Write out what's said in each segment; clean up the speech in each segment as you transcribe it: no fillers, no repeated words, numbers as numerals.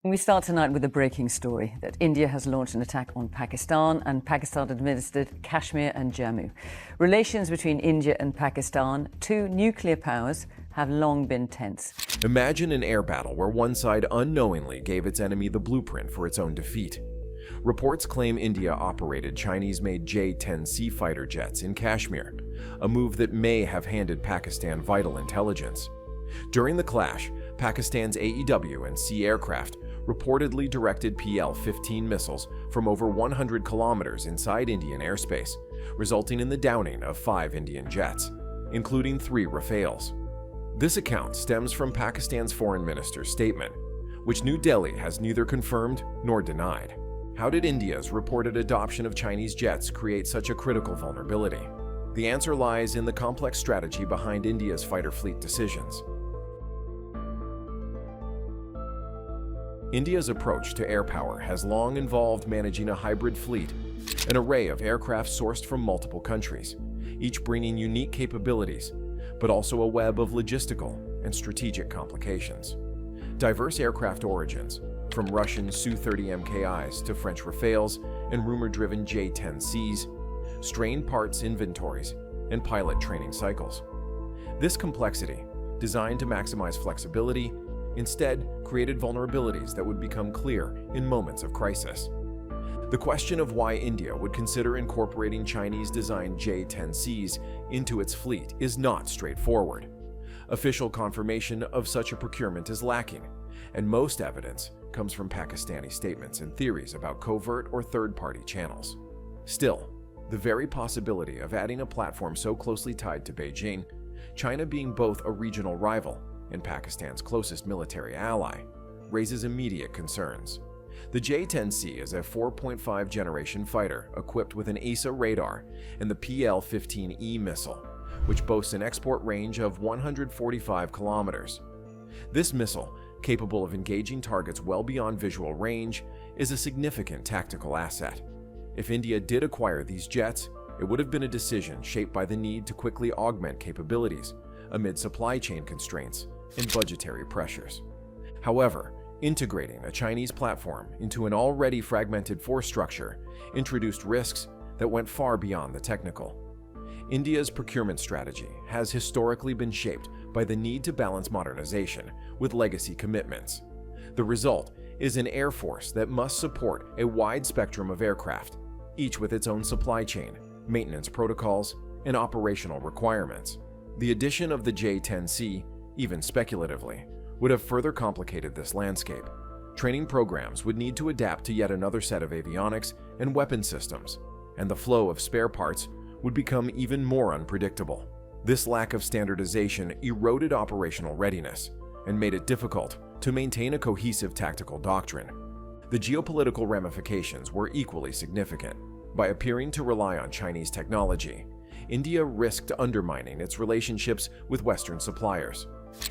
We start tonight with a breaking story that India has launched an attack on Pakistan and Pakistan-administered Kashmir and Jammu. Relations between India and Pakistan, two nuclear powers, have long been tense. Imagine an air battle where one side unknowingly gave its enemy the blueprint for its own defeat. Reports claim India operated Chinese-made J-10C fighter jets in Kashmir, a move that may have handed Pakistan vital intelligence. During the clash, Pakistan's AEW&C aircraft reportedly directed PL-15 missiles from over 100 kilometers inside Indian airspace, resulting in the downing of 5 Indian jets, including 3 Rafales. This account stems from Pakistan's foreign minister's statement, which New Delhi has neither confirmed nor denied. How did India's reported adoption of Chinese jets create such a critical vulnerability? The answer lies in the complex strategy behind India's fighter fleet decisions. India's approach to air power has long involved managing a hybrid fleet, an array of aircraft sourced from multiple countries, each bringing unique capabilities, but also a web of logistical and strategic complications. Diverse aircraft origins, from Russian Su-30 MKIs to French Rafales and rumor-driven J-10Cs, strained parts inventories, and pilot training cycles. This complexity, designed to maximize flexibility, instead created vulnerabilities that would become clear in moments of crisis. The question of why India would consider incorporating Chinese-designed J-10Cs into its fleet is not straightforward. Official confirmation of such a procurement is lacking, and most evidence comes from Pakistani statements and theories about covert or third-party channels. Still, the very possibility of adding a platform so closely tied to Beijing, China being both a regional rival and Pakistan's closest military ally, raises immediate concerns. The J-10C is a 4.5 generation fighter equipped with an AESA radar and the PL-15E missile, which boasts an export range of 145 kilometers. This missile, capable of engaging targets well beyond visual range, is a significant tactical asset. If India did acquire these jets, it would have been a decision shaped by the need to quickly augment capabilities amid supply chain constraints and budgetary pressures. However, integrating a Chinese platform into an already fragmented force structure introduced risks that went far beyond the technical. India's procurement strategy has historically been shaped by the need to balance modernization with legacy commitments. The result is an air force that must support a wide spectrum of aircraft, each with its own supply chain, maintenance protocols, and operational requirements. The addition of the J-10C, even speculatively, would have further complicated this landscape. Training programs would need to adapt to yet another set of avionics and weapon systems, and the flow of spare parts would become even more unpredictable. This lack of standardization eroded operational readiness and made it difficult to maintain a cohesive tactical doctrine. The geopolitical ramifications were equally significant. By appearing to rely on Chinese technology, India risked undermining its relationships with Western suppliers.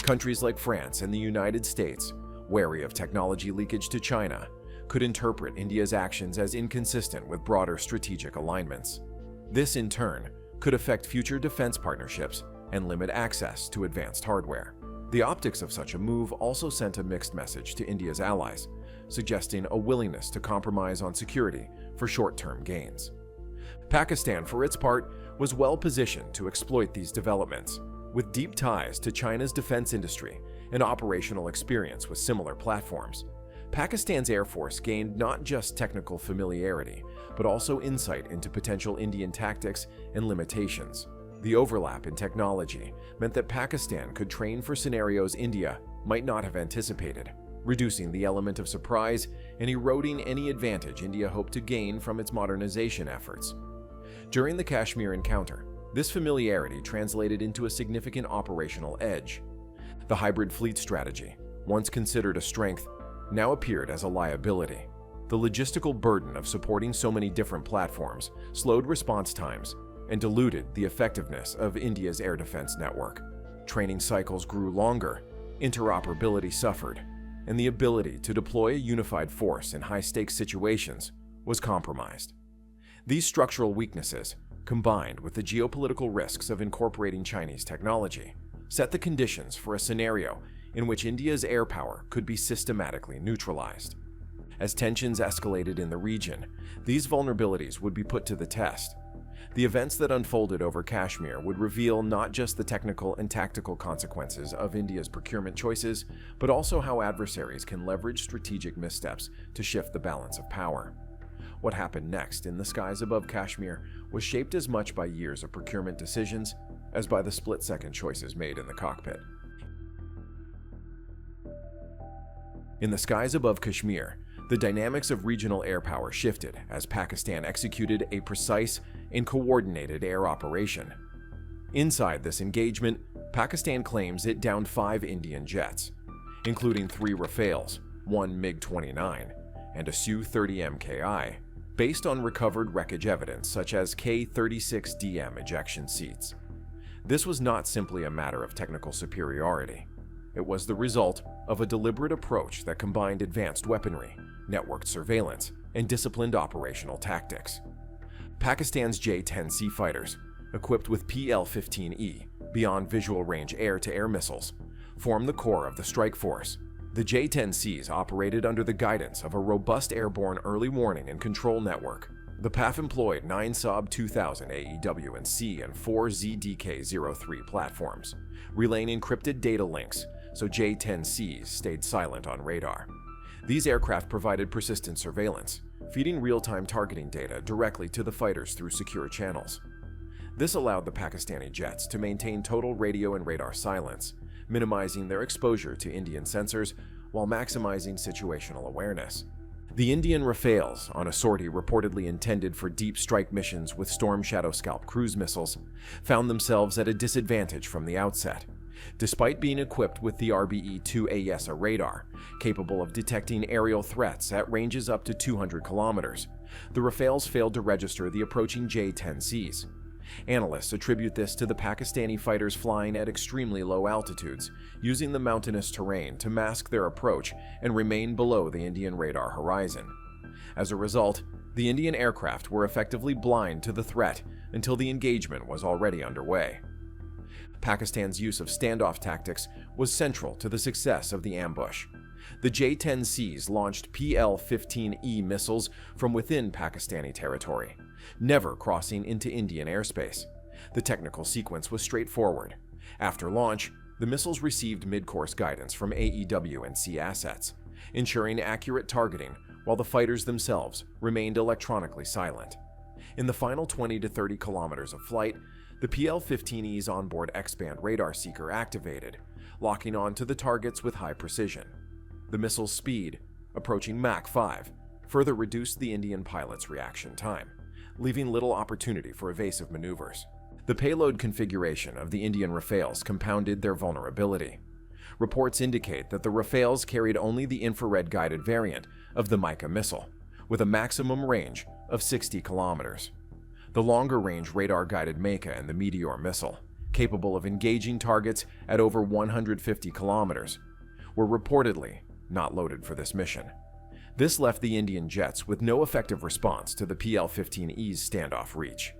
Countries like France and the United States, wary of technology leakage to China, could interpret India's actions as inconsistent with broader strategic alignments. This, in turn, could affect future defense partnerships and limit access to advanced hardware. The optics of such a move also sent a mixed message to India's allies, suggesting a willingness to compromise on security for short-term gains. Pakistan, for its part, was well positioned to exploit these developments. With deep ties to China's defense industry and operational experience with similar platforms, Pakistan's Air Force gained not just technical familiarity, but also insight into potential Indian tactics and limitations. The overlap in technology meant that Pakistan could train for scenarios India might not have anticipated, reducing the element of surprise and eroding any advantage India hoped to gain from its modernization efforts. During the Kashmir encounter, this familiarity translated into a significant operational edge. The hybrid fleet strategy, once considered a strength, now appeared as a liability. The logistical burden of supporting so many different platforms slowed response times and diluted the effectiveness of India's air defense network. Training cycles grew longer, interoperability suffered, and the ability to deploy a unified force in high-stakes situations was compromised. These structural weaknesses, combined with the geopolitical risks of incorporating Chinese technology, set the conditions for a scenario in which India's air power could be systematically neutralized. As tensions escalated in the region, these vulnerabilities would be put to the test. The events that unfolded over Kashmir would reveal not just the technical and tactical consequences of India's procurement choices, but also how adversaries can leverage strategic missteps to shift the balance of power. What happened next in the skies above Kashmir was shaped as much by years of procurement decisions as by the split-second choices made in the cockpit. In the skies above Kashmir, the dynamics of regional air power shifted as Pakistan executed a precise and coordinated air operation. Inside this engagement, Pakistan claims it downed 5 Indian jets, including 3 Rafales, 1 MiG-29, and a Su-30 MKI, based on recovered wreckage evidence such as K-36DM ejection seats. This was not simply a matter of technical superiority. It was the result of a deliberate approach that combined advanced weaponry, networked surveillance, and disciplined operational tactics. Pakistan's J-10C fighters, equipped with PL-15E, beyond visual range air-to-air missiles, form the core of the strike force. The J-10Cs operated under the guidance of a robust airborne early warning and control network. The PAF employed 9 Saab 2000 AEW&C and 4 ZDK-03 platforms, relaying encrypted data links so J-10Cs stayed silent on radar. These aircraft provided persistent surveillance, feeding real-time targeting data directly to the fighters through secure channels. This allowed the Pakistani jets to maintain total radio and radar silence, minimizing their exposure to Indian sensors while maximizing situational awareness. The Indian Rafales, on a sortie reportedly intended for deep strike missions with Storm Shadow Scalp cruise missiles, found themselves at a disadvantage from the outset. Despite being equipped with the RBE-2 AESA radar, capable of detecting aerial threats at ranges up to 200 kilometers, the Rafales failed to register the approaching J-10Cs. Analysts attribute this to the Pakistani fighters flying at extremely low altitudes, using the mountainous terrain to mask their approach and remain below the Indian radar horizon. As a result, the Indian aircraft were effectively blind to the threat until the engagement was already underway. Pakistan's use of standoff tactics was central to the success of the ambush. The J-10Cs launched PL-15E missiles from within Pakistani territory, never crossing into Indian airspace. The technical sequence was straightforward. After launch, the missiles received mid-course guidance from AEW&C assets, ensuring accurate targeting while the fighters themselves remained electronically silent. In the final 20 to 30 kilometers of flight, the PL-15E's onboard X-band radar seeker activated, locking on to the targets with high precision. The missile's speed, approaching Mach 5, further reduced the Indian pilot's reaction time, leaving little opportunity for evasive maneuvers. The payload configuration of the Indian Rafales compounded their vulnerability. Reports indicate that the Rafales carried only the infrared-guided variant of the Mica missile, with a maximum range of 60 kilometers. The longer-range radar-guided Mica and the Meteor missile, capable of engaging targets at over 150 kilometers, were reportedly not loaded for this mission. This left the Indian jets with no effective response to the PL-15E's standoff reach.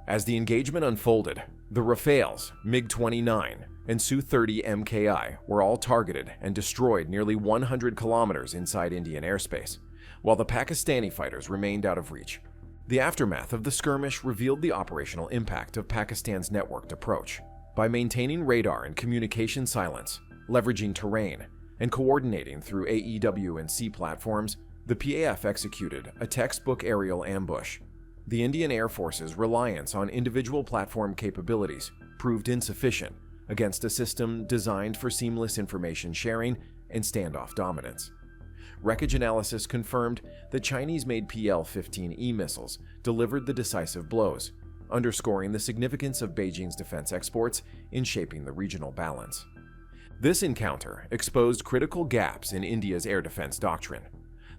As the engagement unfolded, the Rafales, MiG-29, and Su-30 MKI were all targeted and destroyed nearly 100 kilometers inside Indian airspace, while the Pakistani fighters remained out of reach. The aftermath of the skirmish revealed the operational impact of Pakistan's networked approach. By maintaining radar and communication silence, leveraging terrain, and coordinating through AEW&C platforms, the PAF executed a textbook aerial ambush. The Indian Air Force's reliance on individual platform capabilities proved insufficient against a system designed for seamless information sharing and standoff dominance. Wreckage analysis confirmed that Chinese-made PL-15E missiles delivered the decisive blows, underscoring the significance of Beijing's defense exports in shaping the regional balance. This encounter exposed critical gaps in India's air defense doctrine.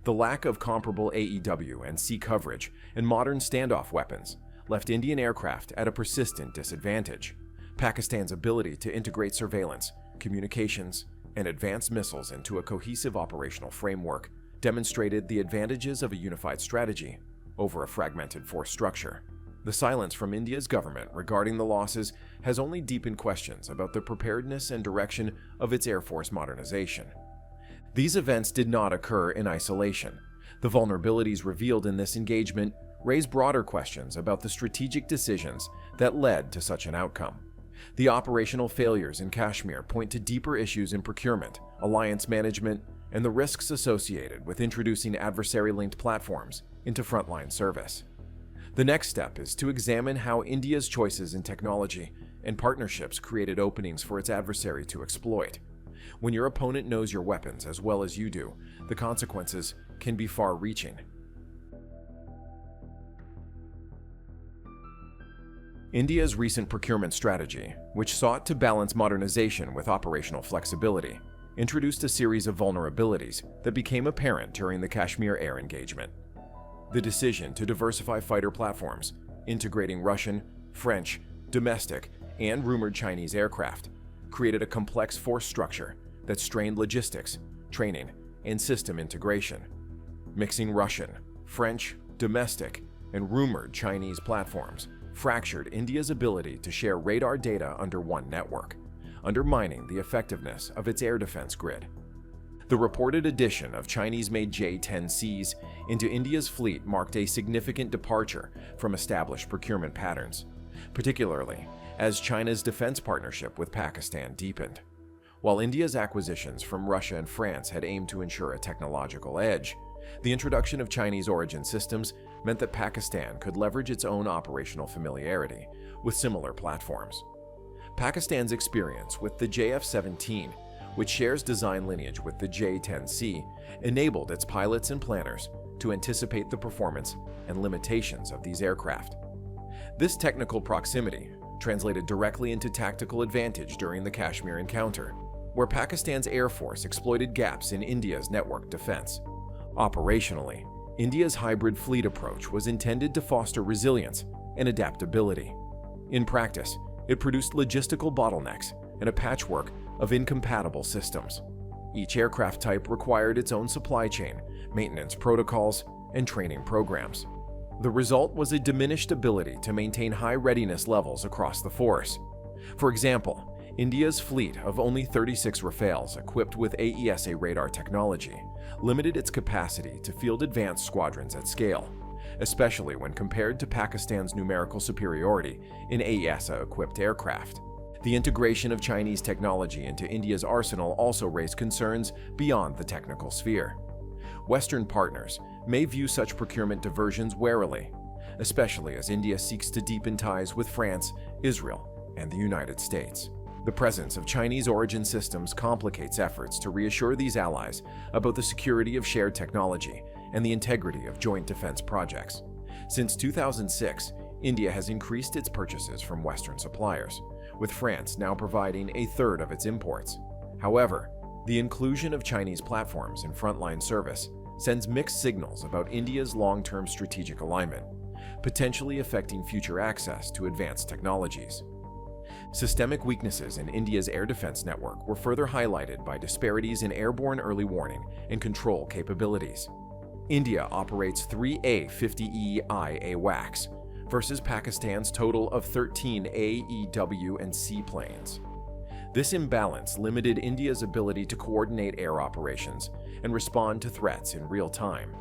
The lack of comparable AEW&C coverage and modern standoff weapons left Indian aircraft at a persistent disadvantage. Pakistan's ability to integrate surveillance, communications, and advanced missiles into a cohesive operational framework demonstrated the advantages of a unified strategy over a fragmented force structure. The silence from India's government regarding the losses has only deepened questions about the preparedness and direction of its Air Force modernization. These events did not occur in isolation. The vulnerabilities revealed in this engagement raise broader questions about the strategic decisions that led to such an outcome. The operational failures in Kashmir point to deeper issues in procurement, alliance management, and the risks associated with introducing adversary-linked platforms into frontline service. The next step is to examine how India's choices in technology and partnerships created openings for its adversary to exploit. When your opponent knows your weapons as well as you do, the consequences can be far-reaching. India's recent procurement strategy, which sought to balance modernization with operational flexibility, introduced a series of vulnerabilities that became apparent during the Kashmir air engagement. The decision to diversify fighter platforms, integrating Russian, French, domestic, and rumored Chinese aircraft, created a complex force structure that strained logistics, training, and system integration. Mixing Russian, French, domestic, and rumored Chinese platforms fractured India's ability to share radar data under one network, undermining the effectiveness of its air defense grid. The reported addition of Chinese-made J-10Cs into India's fleet marked a significant departure from established procurement patterns, particularly as China's defense partnership with Pakistan deepened. While India's acquisitions from Russia and France had aimed to ensure a technological edge, the introduction of Chinese-origin systems meant that Pakistan could leverage its own operational familiarity with similar platforms. Pakistan's experience with the JF-17, which shares design lineage with the J-10C, enabled its pilots and planners to anticipate the performance and limitations of these aircraft. This technical proximity translated directly into tactical advantage during the Kashmir encounter, where Pakistan's Air Force exploited gaps in India's network defense. Operationally, India's hybrid fleet approach was intended to foster resilience and adaptability. In practice, it produced logistical bottlenecks and a patchwork of incompatible systems. Each aircraft type required its own supply chain, maintenance protocols, and training programs. The result was a diminished ability to maintain high readiness levels across the force. For example, India's fleet of only 36 Rafales equipped with AESA radar technology limited its capacity to field advanced squadrons at scale, especially when compared to Pakistan's numerical superiority in AESA-equipped aircraft. The integration of Chinese technology into India's arsenal also raised concerns beyond the technical sphere. Western partners may view such procurement diversions warily, especially as India seeks to deepen ties with France, Israel, and the United States. The presence of Chinese-origin systems complicates efforts to reassure these allies about the security of shared technology and the integrity of joint defense projects. Since 2006, India has increased its purchases from Western suppliers, with France now providing a third of its imports. However, the inclusion of Chinese platforms in frontline service sends mixed signals about India's long-term strategic alignment, potentially affecting future access to advanced technologies. Systemic weaknesses in India's air defense network were further highlighted by disparities in airborne early warning and control capabilities. India operates 3 A-50E AWACS versus Pakistan's total of 13 AEW&C planes. This imbalance limited India's ability to coordinate air operations and respond to threats in real time.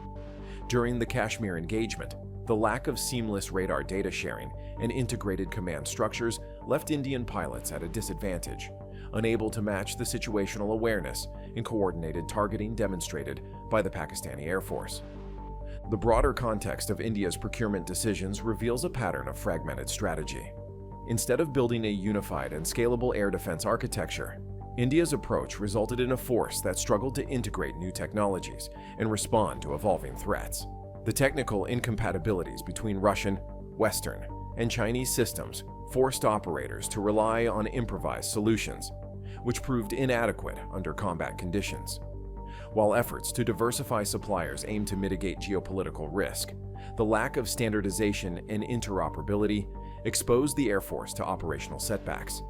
During the Kashmir engagement, the lack of seamless radar data sharing and integrated command structures left Indian pilots at a disadvantage, unable to match the situational awareness and coordinated targeting demonstrated by the Pakistani Air Force. The broader context of India's procurement decisions reveals a pattern of fragmented strategy. Instead of building a unified and scalable air defense architecture, India's approach resulted in a force that struggled to integrate new technologies and respond to evolving threats. The technical incompatibilities between Russian, Western, and Chinese systems forced operators to rely on improvised solutions, which proved inadequate under combat conditions. While efforts to diversify suppliers aimed to mitigate geopolitical risk, the lack of standardization and interoperability exposed the Air Force to operational setbacks.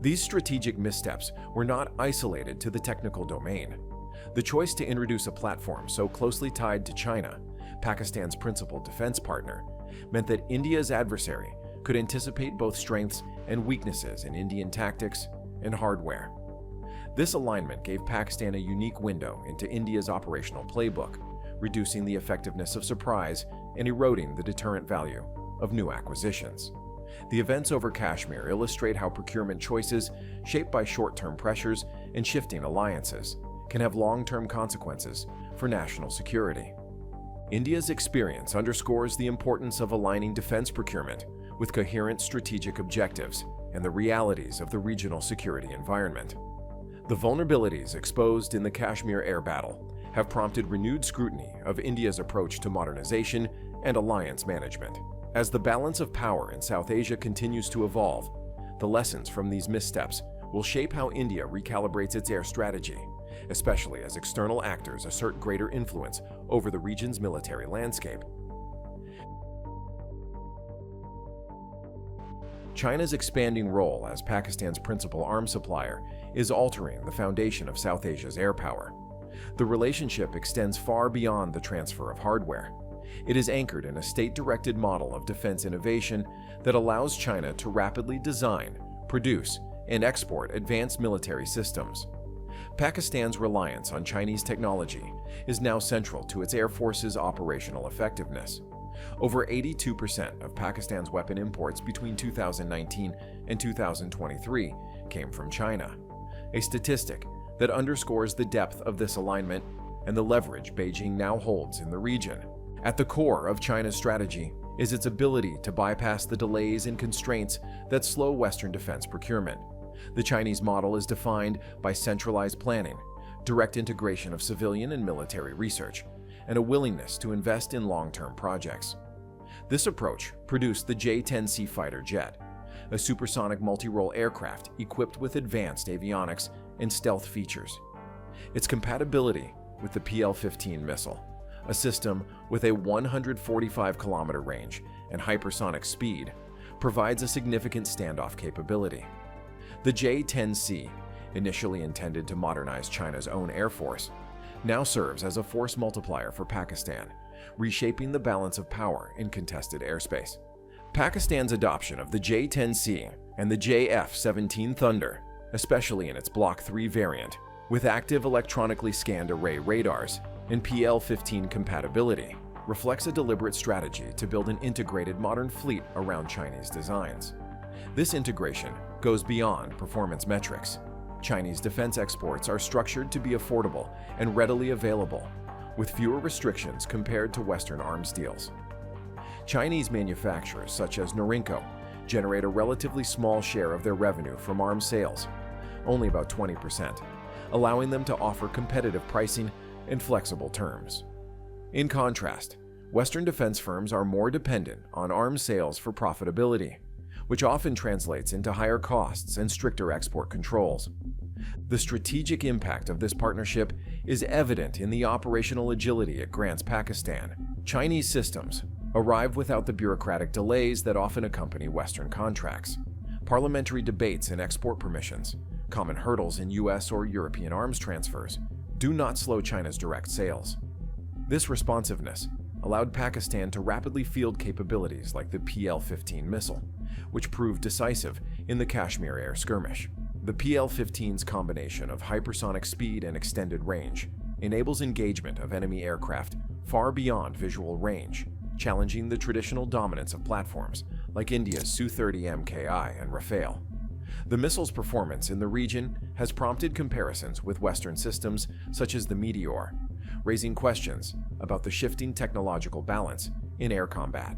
These strategic missteps were not isolated to the technical domain. The choice to introduce a platform so closely tied to China, Pakistan's principal defense partner, meant that India's adversary could anticipate both strengths and weaknesses in Indian tactics and hardware. This alignment gave Pakistan a unique window into India's operational playbook, reducing the effectiveness of surprise and eroding the deterrent value of new acquisitions. The events over Kashmir illustrate how procurement choices, shaped by short-term pressures and shifting alliances, can have long-term consequences for national security. India's experience underscores the importance of aligning defense procurement with coherent strategic objectives and the realities of the regional security environment. The vulnerabilities exposed in the Kashmir air battle have prompted renewed scrutiny of India's approach to modernization and alliance management. As the balance of power in South Asia continues to evolve, the lessons from these missteps will shape how India recalibrates its air strategy, especially as external actors assert greater influence over the region's military landscape. China's expanding role as Pakistan's principal arms supplier is altering the foundation of South Asia's air power. The relationship extends far beyond the transfer of hardware. It is anchored in a state-directed model of defense innovation that allows China to rapidly design, produce, and export advanced military systems. Pakistan's reliance on Chinese technology is now central to its Air Force's operational effectiveness. Over 82% of Pakistan's weapon imports between 2019 and 2023 came from China, a statistic that underscores the depth of this alignment and the leverage Beijing now holds in the region. At the core of China's strategy is its ability to bypass the delays and constraints that slow Western defense procurement. The Chinese model is defined by centralized planning, direct integration of civilian and military research, and a willingness to invest in long-term projects. This approach produced the J-10C fighter jet, a supersonic multi-role aircraft equipped with advanced avionics and stealth features. Its compatibility with the PL-15 missile, a system with a 145-kilometer range and hypersonic speed, provides a significant standoff capability. The J-10C, initially intended to modernize China's own air force, now serves as a force multiplier for Pakistan, reshaping the balance of power in contested airspace. Pakistan's adoption of the J-10C and the JF-17 Thunder, especially in its Block 3 variant, with active electronically scanned array radars and PL-15 compatibility, reflects a deliberate strategy to build an integrated modern fleet around Chinese designs. This integration goes beyond performance metrics. Chinese defense exports are structured to be affordable and readily available, with fewer restrictions compared to Western arms deals. Chinese manufacturers such as Norinco generate a relatively small share of their revenue from arms sales, only about 20%, allowing them to offer competitive pricing and flexible terms. In contrast, Western defense firms are more dependent on arms sales for profitability, which often translates into higher costs and stricter export controls. The strategic impact of this partnership is evident in the operational agility it grants Pakistan. Chinese systems arrive without the bureaucratic delays that often accompany Western contracts. Parliamentary debates and export permissions, common hurdles in US or European arms transfers, do not slow China's direct sales. This responsiveness allowed Pakistan to rapidly field capabilities like the PL-15 missile, which proved decisive in the Kashmir air skirmish. The PL-15's combination of hypersonic speed and extended range enables engagement of enemy aircraft far beyond visual range, challenging the traditional dominance of platforms like India's Su-30 MKI and Rafale. The missile's performance in the region has prompted comparisons with Western systems such as the Meteor, raising questions about the shifting technological balance in air combat.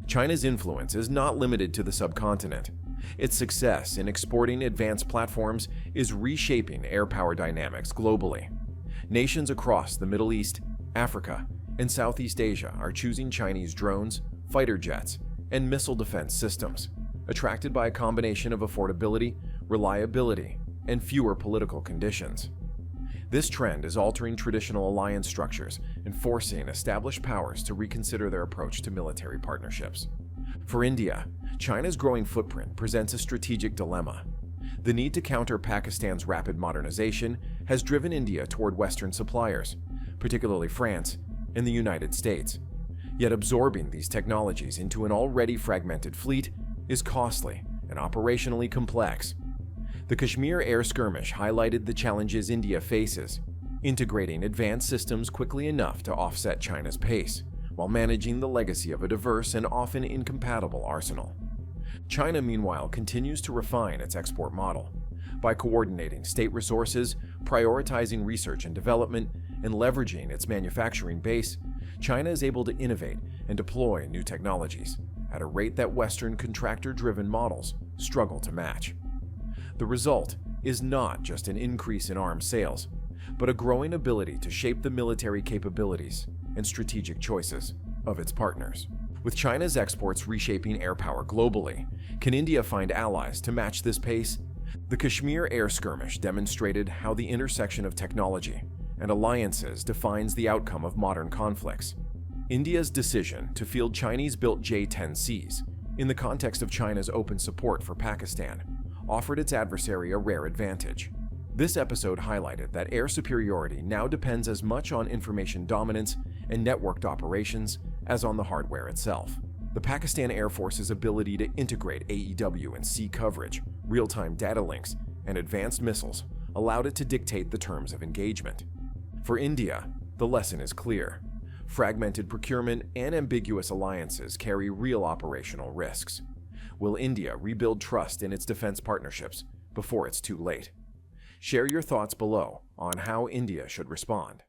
China's influence is not limited to the subcontinent. Its success in exporting advanced platforms is reshaping air power dynamics globally. Nations across the Middle East, Africa, and Southeast Asia are choosing Chinese drones, fighter jets, and missile defense systems, attracted by a combination of affordability, reliability, and fewer political conditions. This trend is altering traditional alliance structures and forcing established powers to reconsider their approach to military partnerships. For India, China's growing footprint presents a strategic dilemma. The need to counter Pakistan's rapid modernization has driven India toward Western suppliers, particularly France and the United States. Yet absorbing these technologies into an already fragmented fleet is costly and operationally complex. The Kashmir air skirmish highlighted the challenges India faces, integrating advanced systems quickly enough to offset China's pace, while managing the legacy of a diverse and often incompatible arsenal. China, meanwhile, continues to refine its export model. By coordinating state resources, prioritizing research and development, and leveraging its manufacturing base, China is able to innovate and deploy new technologies at a rate that Western contractor-driven models struggle to match. The result is not just an increase in arms sales, but a growing ability to shape the military capabilities and strategic choices of its partners. With China's exports reshaping air power globally, can India find allies to match this pace? The Kashmir air skirmish demonstrated how the intersection of technology and alliances defines the outcome of modern conflicts. India's decision to field Chinese-built J-10Cs in the context of China's open support for Pakistan offered its adversary a rare advantage. This episode highlighted that air superiority now depends as much on information dominance and networked operations as on the hardware itself. The Pakistan Air Force's ability to integrate AEW&C coverage, real-time data links, and advanced missiles allowed it to dictate the terms of engagement. For India, the lesson is clear. Fragmented procurement and ambiguous alliances carry real operational risks. Will India rebuild trust in its defense partnerships before it's too late? Share your thoughts below on how India should respond.